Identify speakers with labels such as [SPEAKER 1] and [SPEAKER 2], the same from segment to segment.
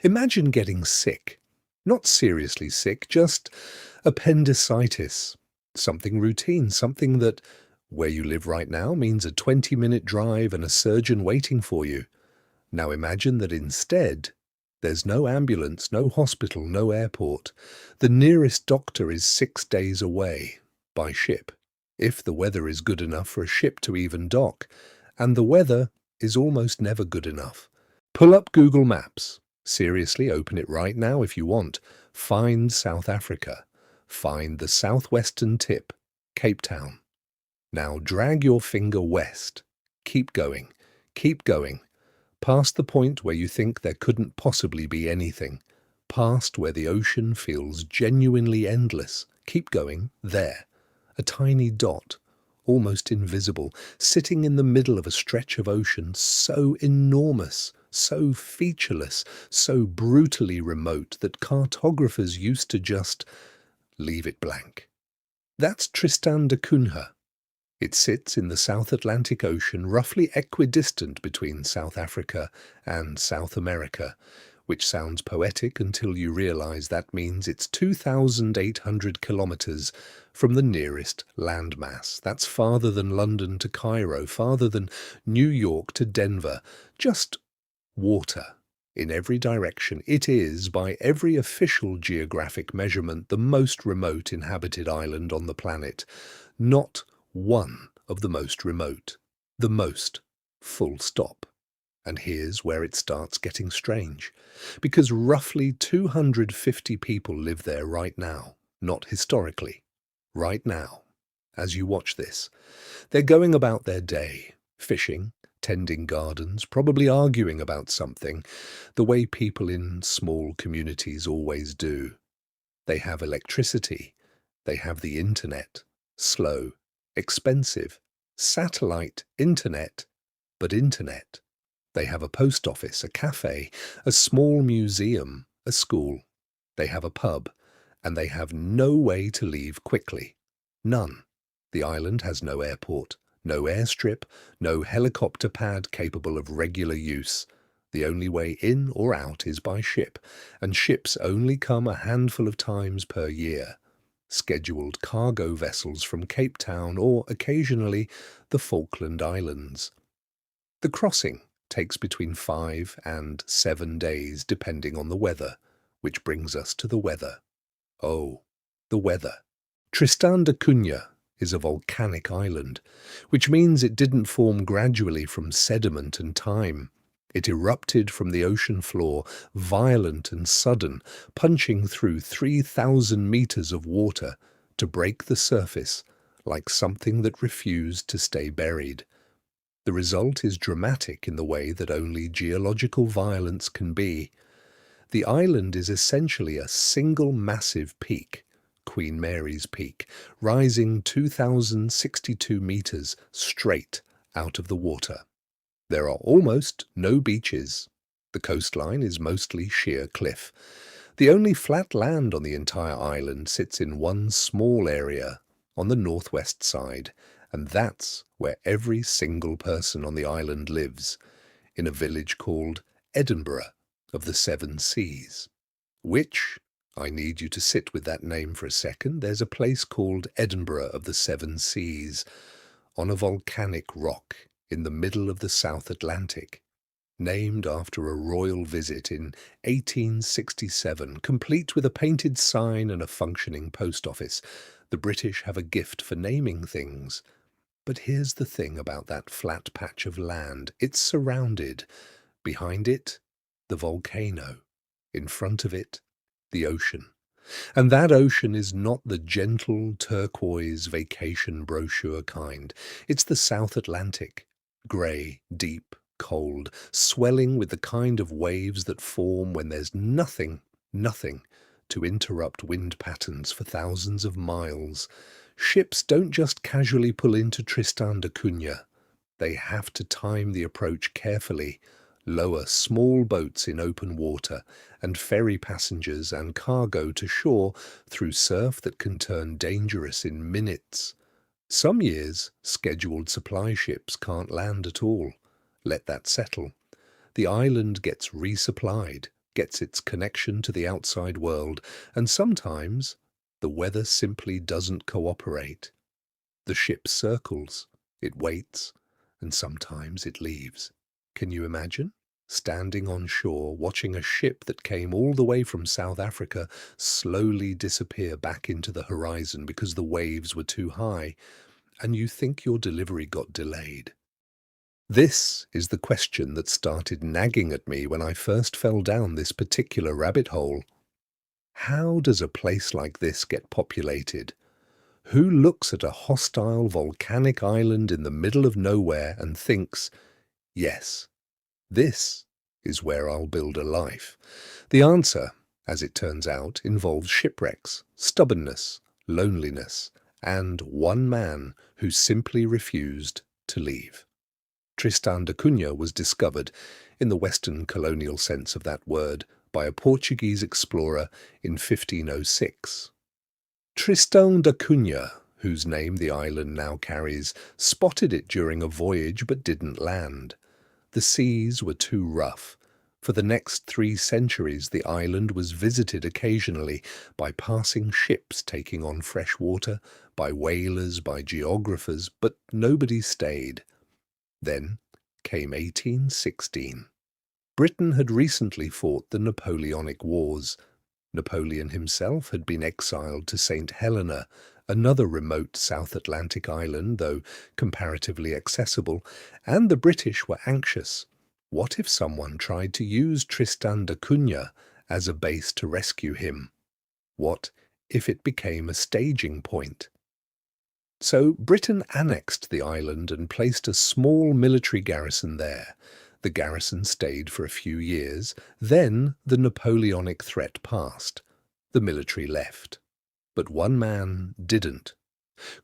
[SPEAKER 1] Imagine getting sick. Not seriously sick, just appendicitis. Something routine, something that, where you live right now, means a 20-minute drive and a surgeon waiting for you. Now imagine that instead, there's no ambulance, no hospital, no airport. The nearest doctor is 6 days away, by ship, if the weather is good enough for a ship to even dock. And the weather is almost never good enough. Pull up Google Maps. Seriously, open it right now if you want. Find South Africa. Find the southwestern tip, Cape Town. Now drag your finger west. Keep going. Keep going. Past the point where you think there couldn't possibly be anything. Past where the ocean feels genuinely endless. Keep going. There. A tiny dot, almost invisible, sitting in the middle of a stretch of ocean so enormous, so featureless, so brutally remote that cartographers used to just leave it blank. That's Tristan da Cunha. It sits in the South Atlantic Ocean, roughly equidistant between South Africa and South America, which sounds poetic until you realize that means it's 2,800 kilometers from the nearest landmass. That's farther than London to Cairo, farther than New York to Denver. Just water in every direction. It is, by every official geographic measurement, the most remote inhabited island on the planet. Not one of the most remote. The most. Full stop. And here's where it starts getting strange, because roughly 250 people live there right now, not historically, right now, as you watch this. They're going about their day, fishing, tending gardens, probably arguing about something, the way people in small communities always do. They have electricity, they have the internet, slow, expensive, satellite internet, but internet. They have a post office, a cafe, a small museum, a school. They have a pub, and they have no way to leave quickly. None. The island has no airport, no airstrip, no helicopter pad capable of regular use. The only way in or out is by ship, and ships only come a handful of times per year. Scheduled cargo vessels from Cape Town or, occasionally, the Falkland Islands. The crossing takes between 5 and 7 days depending on the weather, which brings us to the weather. Oh, the weather. Tristan da Cunha is a volcanic island, which means it didn't form gradually from sediment and time. It erupted from the ocean floor, violent and sudden, punching through 3,000 meters of water to break the surface like something that refused to stay buried. The result is dramatic in the way that only geological violence can be. The island is essentially a single massive peak, Queen Mary's Peak, rising 2,062 meters straight out of the water. There are almost no beaches. The coastline is mostly sheer cliff. The only flat land on the entire island sits in one small area on the northwest side, and that's where every single person on the island lives, in a village called Edinburgh of the Seven Seas. Which, I need you to sit with that name for a second, there's a place called Edinburgh of the Seven Seas, on a volcanic rock in the middle of the South Atlantic, named after a royal visit in 1867, complete with a painted sign and a functioning post office. The British have a gift for naming things. But here's the thing about that flat patch of land. It's surrounded. Behind it, the volcano. In front of it, the ocean. And that ocean is not the gentle turquoise vacation brochure kind. It's the South Atlantic. Grey, deep, cold, swelling with the kind of waves that form when there's nothing to interrupt wind patterns for thousands of miles. Ships don't just casually pull into Tristan da Cunha. They have to time the approach carefully, lower small boats in open water, and ferry passengers and cargo to shore through surf that can turn dangerous in minutes. Some years, scheduled supply ships can't land at all. Let that settle. The island gets resupplied, gets its connection to the outside world, and sometimes the weather simply doesn't cooperate. The ship circles, it waits, and sometimes it leaves. Can you imagine? Standing on shore, watching a ship that came all the way from South Africa slowly disappear back into the horizon because the waves were too high, and you think your delivery got delayed. This is the question that started nagging at me when I first fell down this particular rabbit hole. How does a place like this get populated? Who looks at a hostile volcanic island in the middle of nowhere and thinks, yes, this is where I'll build a life? The answer, as it turns out, involves shipwrecks, stubbornness, loneliness, and one man who simply refused to leave. Tristan da Cunha was discovered, in the Western colonial sense of that word, by a Portuguese explorer in 1506. Tristan da Cunha, whose name the island now carries, spotted it during a voyage but didn't land. The seas were too rough. For the next 3 centuries the island was visited occasionally by passing ships taking on fresh water, by whalers, by geographers, but nobody stayed. Then came 1816. Britain had recently fought the Napoleonic Wars. Napoleon himself had been exiled to St. Helena, another remote South Atlantic island, though comparatively accessible, and the British were anxious. What if someone tried to use Tristan da Cunha as a base to rescue him? What if it became a staging point? So Britain annexed the island and placed a small military garrison there. The garrison stayed for a few years. Then the Napoleonic threat passed. The military left. But one man didn't.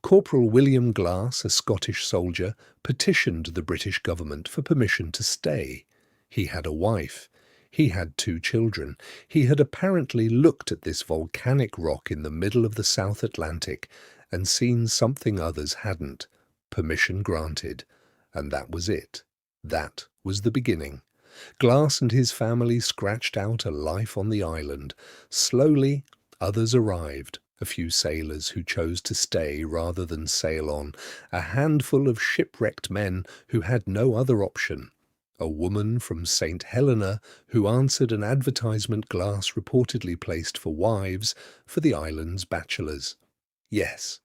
[SPEAKER 1] Corporal William Glass, a Scottish soldier, petitioned the British government for permission to stay. He had a wife. He had 2 children. He had apparently looked at this volcanic rock in the middle of the South Atlantic and seen something others hadn't. Permission granted. And that was it. That was the beginning. Glass and his family scratched out a life on the island. Slowly, others arrived. A few sailors who chose to stay rather than sail on. A handful of shipwrecked men who had no other option. A woman from St. Helena who answered an advertisement Glass reportedly placed for wives for the island's bachelors. Yes,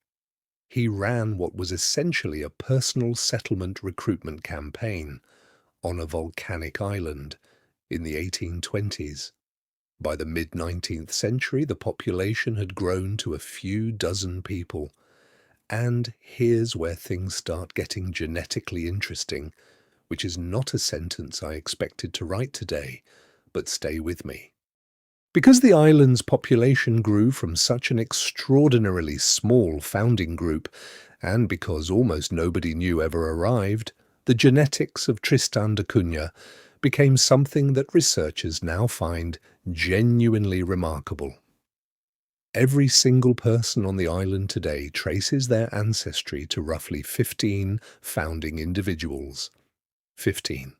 [SPEAKER 1] he ran what was essentially a personal settlement recruitment campaign on a volcanic island in the 1820s. By the mid-19th century, the population had grown to a few dozen people. And here's where things start getting genetically interesting, which is not a sentence I expected to write today, but stay with me. Because the island's population grew from such an extraordinarily small founding group, and because almost nobody new ever arrived, the genetics of Tristan da Cunha became something that researchers now find genuinely remarkable. Every single person on the island today traces their ancestry to roughly 15 founding individuals. 15.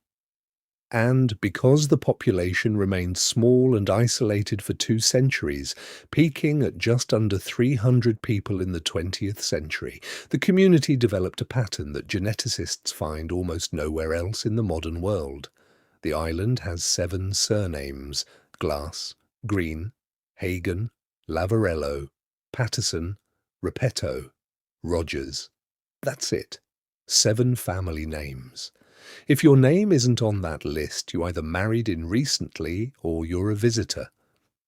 [SPEAKER 1] And because the population remained small and isolated for 2 centuries, peaking at just under 300 people in the 20th century, the community developed a pattern that geneticists find almost nowhere else in the modern world. The island has 7 surnames: Glass, Green, Hagen, Lavarello, Patterson, Repetto, Rogers. That's it. 7 family names. If your name isn't on that list, you either married in recently or you're a visitor.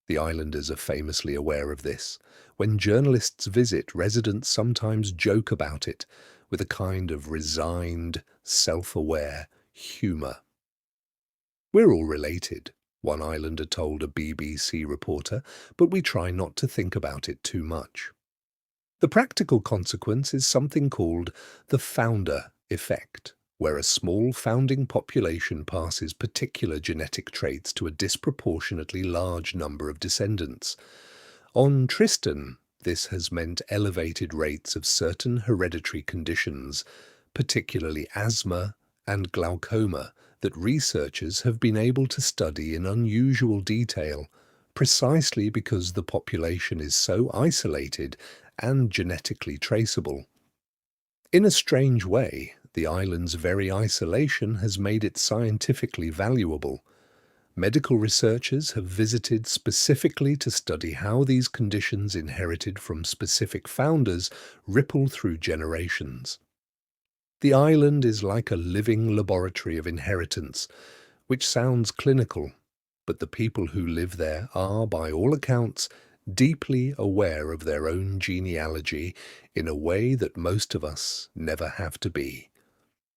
[SPEAKER 1] The islanders are famously aware of this. When journalists visit, residents sometimes joke about it with a kind of resigned, self-aware humour. We're all related, one islander told a BBC reporter, but we try not to think about it too much. The practical consequence is something called the founder effect, where a small founding population passes particular genetic traits to a disproportionately large number of descendants. On Tristan, this has meant elevated rates of certain hereditary conditions, particularly asthma and glaucoma, that researchers have been able to study in unusual detail, precisely because the population is so isolated and genetically traceable. In a strange way, the island's very isolation has made it scientifically valuable. Medical researchers have visited specifically to study how these conditions inherited from specific founders ripple through generations. The island is like a living laboratory of inheritance, which sounds clinical, but the people who live there are, by all accounts, deeply aware of their own genealogy in a way that most of us never have to be.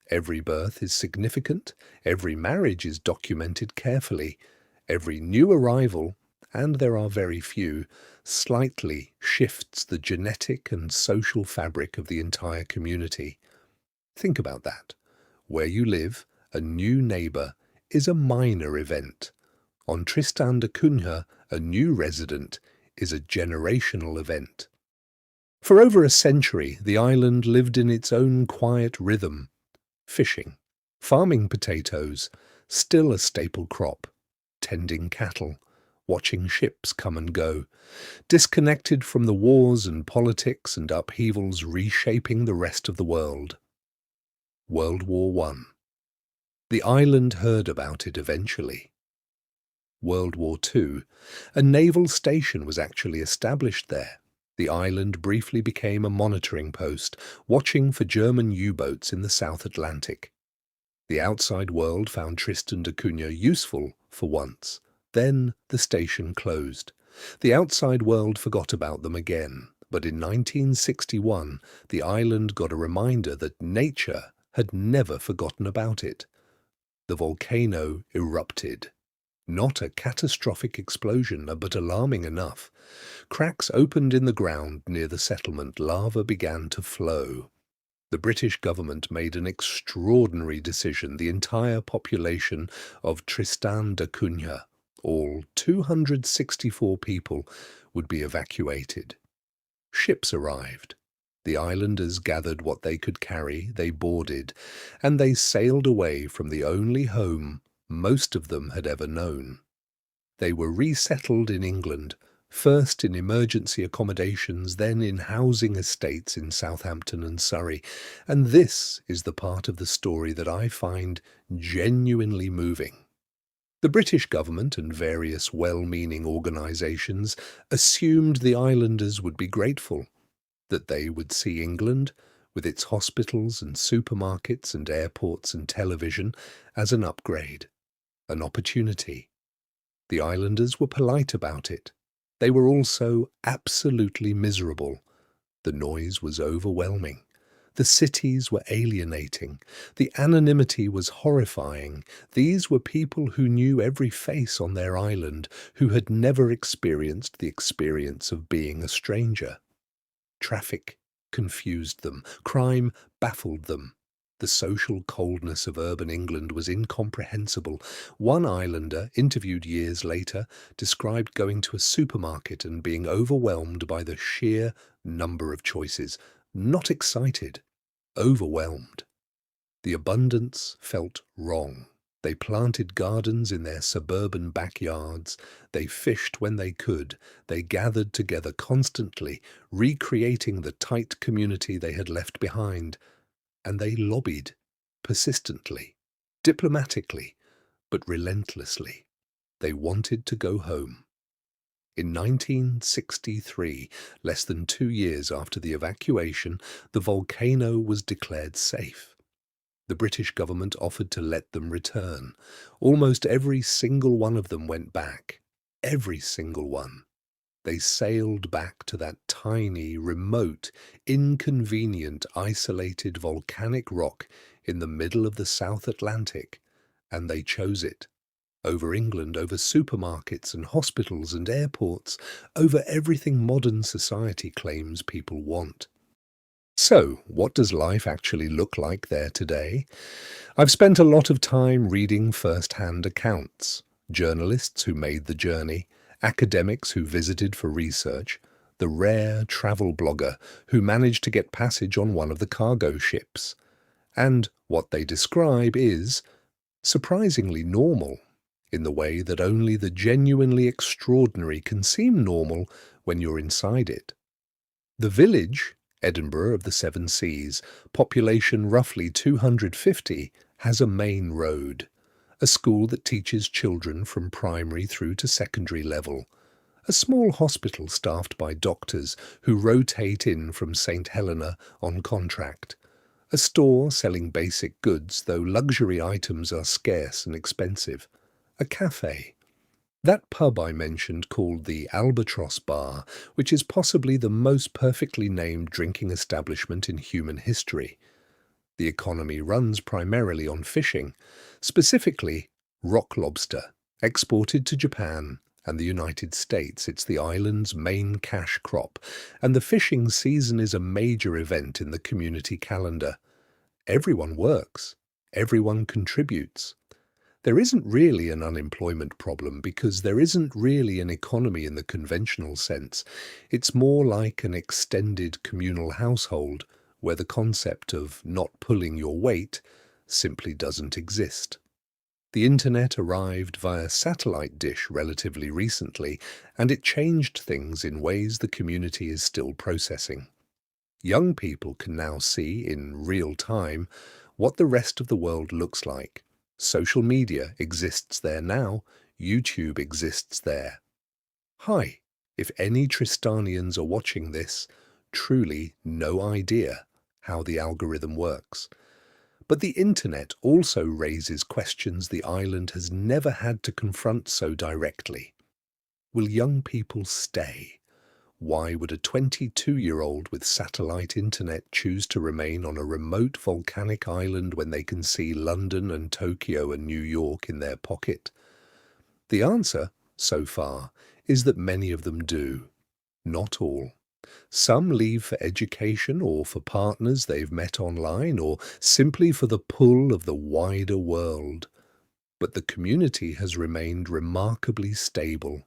[SPEAKER 1] Every birth is significant, every marriage is documented carefully, every new arrival, and there are very few, slightly shifts the genetic and social fabric of the entire community. Think about that. Where you live, a new neighbour is a minor event. On Tristan da Cunha, a new resident is a generational event. For over a century, the island lived in its own quiet rhythm. Fishing, farming potatoes, still a staple crop, tending cattle, watching ships come and go, disconnected from the wars and politics and upheavals reshaping the rest of the world. World War I. The island heard about it eventually. World War II. A naval station was actually established there. The island briefly became a monitoring post, watching for German U-boats in the South Atlantic. The outside world found Tristan da Cunha useful for once. Then the station closed. The outside world forgot about them again, but in 1961 the island got a reminder that nature had never forgotten about it. The volcano erupted. Not a catastrophic explosion, but alarming enough. Cracks opened in the ground near the settlement. Lava began to flow. The British government made an extraordinary decision. The entire population of Tristan da Cunha, all 264 people, would be evacuated. Ships arrived. The islanders gathered what they could carry, they boarded, and they sailed away from the only home most of them had ever known. They were resettled in England, first in emergency accommodations, then in housing estates in Southampton and Surrey, and this is the part of the story that I find genuinely moving. The British government and various well-meaning organisations assumed the islanders would be grateful, that they would see England, with its hospitals and supermarkets and airports and television, as an upgrade, an opportunity. The islanders were polite about it. They were also absolutely miserable. The noise was overwhelming. The cities were alienating. The anonymity was horrifying. These were people who knew every face on their island, who had never experienced the experience of being a stranger. Traffic confused them. Crime baffled them. The social coldness of urban England was incomprehensible. One islander, interviewed years later, described going to a supermarket and being overwhelmed by the sheer number of choices. Not excited, overwhelmed. The abundance felt wrong. They planted gardens in their suburban backyards. They fished when they could. They gathered together constantly, recreating the tight community they had left behind. And they lobbied, persistently, diplomatically, but relentlessly. They wanted to go home. In 1963, less than 2 years after the evacuation, the volcano was declared safe. The British government offered to let them return. Almost every single one of them went back. Every single one. They sailed back to that tiny, remote, inconvenient, isolated volcanic rock in the middle of the South Atlantic, and they chose it. Over England, over supermarkets and hospitals and airports, over everything modern society claims people want. So, what does life actually look like there today? I've spent a lot of time reading first-hand accounts, journalists who made the journey, academics who visited for research, the rare travel blogger who managed to get passage on one of the cargo ships. And what they describe is Surprisingly normal, in the way that only the genuinely extraordinary can seem normal when you're inside it. The village, Edinburgh of the Seven Seas, population roughly 250, has a main road, a school that teaches children from primary through to secondary level, a small hospital staffed by doctors who rotate in from St. Helena on contract, a store selling basic goods though luxury items are scarce and expensive, a cafe. That pub I mentioned called the Albatross Bar, which is possibly the most perfectly named drinking establishment in human history. The economy runs primarily on fishing, specifically rock lobster, exported to Japan and the United States. It's the island's main cash crop, and the fishing season is a major event in the community calendar. Everyone works, everyone contributes. There isn't really an unemployment problem because there isn't really an economy in the conventional sense. It's more like an extended communal household where the concept of not pulling your weight simply doesn't exist. The internet arrived via satellite dish relatively recently, and it changed things in ways the community is still processing. Young people can now see in real time what the rest of the world looks like. Social media exists there now, YouTube exists there. Hi, if any Tristanians are watching this, truly no idea how the algorithm works. But the internet also raises questions the island has never had to confront so directly. Will young people stay? Why would a 22-year-old with satellite internet choose to remain on a remote volcanic island when they can see London and Tokyo and New York in their pocket? The answer, so far, is that many of them do. Not all. Some leave for education or for partners they've met online or simply for the pull of the wider world. But the community has remained remarkably stable.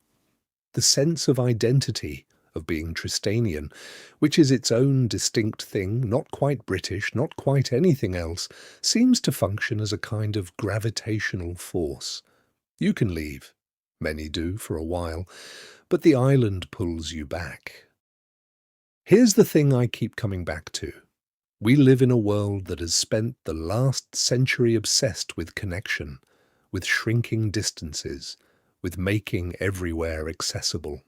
[SPEAKER 1] The sense of identity, of being Tristanian, which is its own distinct thing, not quite British, not quite anything else, seems to function as a kind of gravitational force. You can leave, many do for a while, but the island pulls you back. Here's the thing I keep coming back to. We live in a world that has spent the last century obsessed with connection, with shrinking distances, with making everywhere accessible.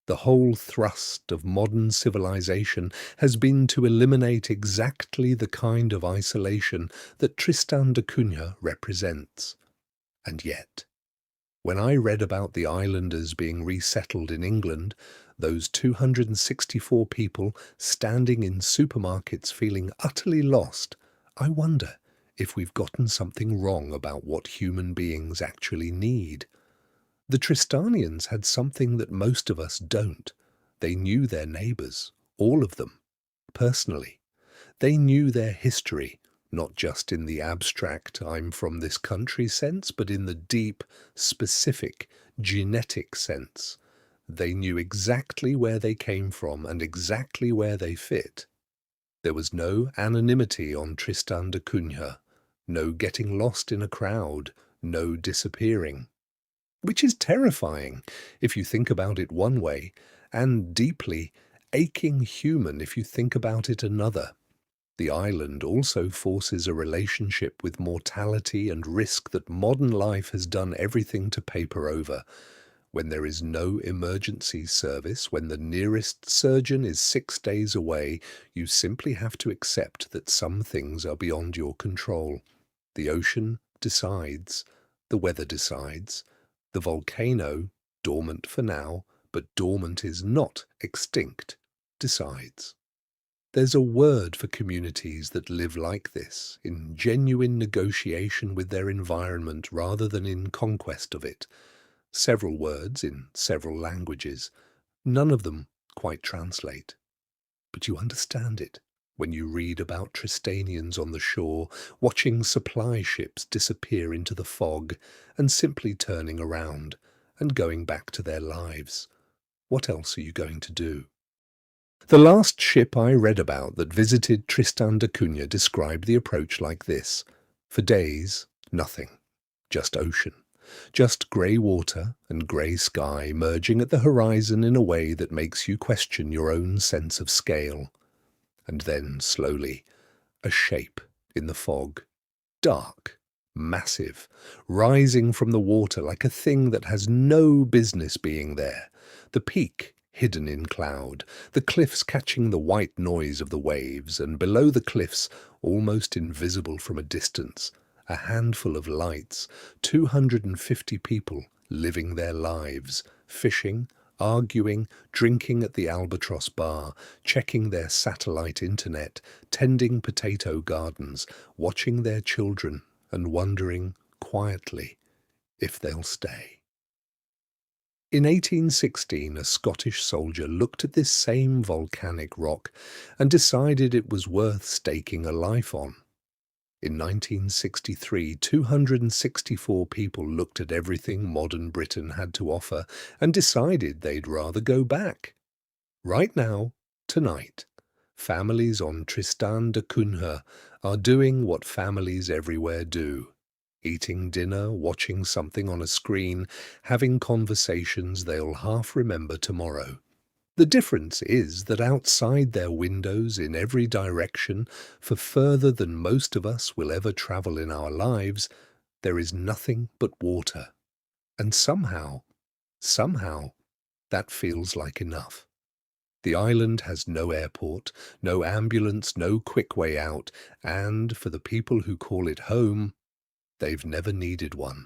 [SPEAKER 1] The whole thrust of modern civilization has been to eliminate exactly the kind of isolation that Tristan da Cunha represents. And yet, when I read about the islanders being resettled in England, those 264 people standing in supermarkets feeling utterly lost, I wonder if we've gotten something wrong about what human beings actually need. The Tristanians had something that most of us don't. They knew their neighbours, all of them, personally. They knew their history, not just in the abstract I'm from this country sense, but in the deep, specific, genetic sense. They knew exactly where they came from and exactly where they fit. There was no anonymity on Tristan da Cunha, no getting lost in a crowd, no disappearing. Which is terrifying if you think about it one way, and deeply aching human if you think about it another. The island also forces a relationship with mortality and risk that modern life has done everything to paper over. When there is no emergency service, when the nearest surgeon is 6 days away, you simply have to accept that some things are beyond your control. The ocean decides, the weather decides, the volcano, dormant for now, but dormant is not extinct, decides. There's a word for communities that live like this, in genuine negotiation with their environment rather than in conquest of it. Several words in several languages. None of them quite translate. But you understand it when you read about Tristanians on the shore, watching supply ships disappear into the fog and simply turning around and going back to their lives. What else are you going to do? The last ship I read about that visited Tristan da Cunha described the approach like this. For days, nothing. just ocean. Just grey water and grey sky merging at the horizon in a way that makes you question your own sense of scale. And then, slowly, a shape in the fog. Dark, massive, rising from the water like a thing that has no business being there. The peak hidden in cloud, the cliffs catching the white noise of the waves, and below the cliffs, almost invisible from a distance, a handful of lights, 250 people living their lives, fishing, arguing, drinking at the Albatross bar, checking their satellite internet, tending potato gardens, watching their children, and wondering, quietly, if they'll stay. In 1816, a Scottish soldier looked at this same volcanic rock and decided it was worth staking a life on. In 1963, 264 people looked at everything modern Britain had to offer and decided they'd rather go back. Right now, tonight, families on Tristan da Cunha are doing what families everywhere do. Eating dinner, watching something on a screen, having conversations they'll half remember tomorrow. The difference is that outside their windows in every direction, for further than most of us will ever travel in our lives, there is nothing but water. And somehow, that feels like enough. The island has no airport, no ambulance, no quick way out, and for the people who call it home, they've never needed one.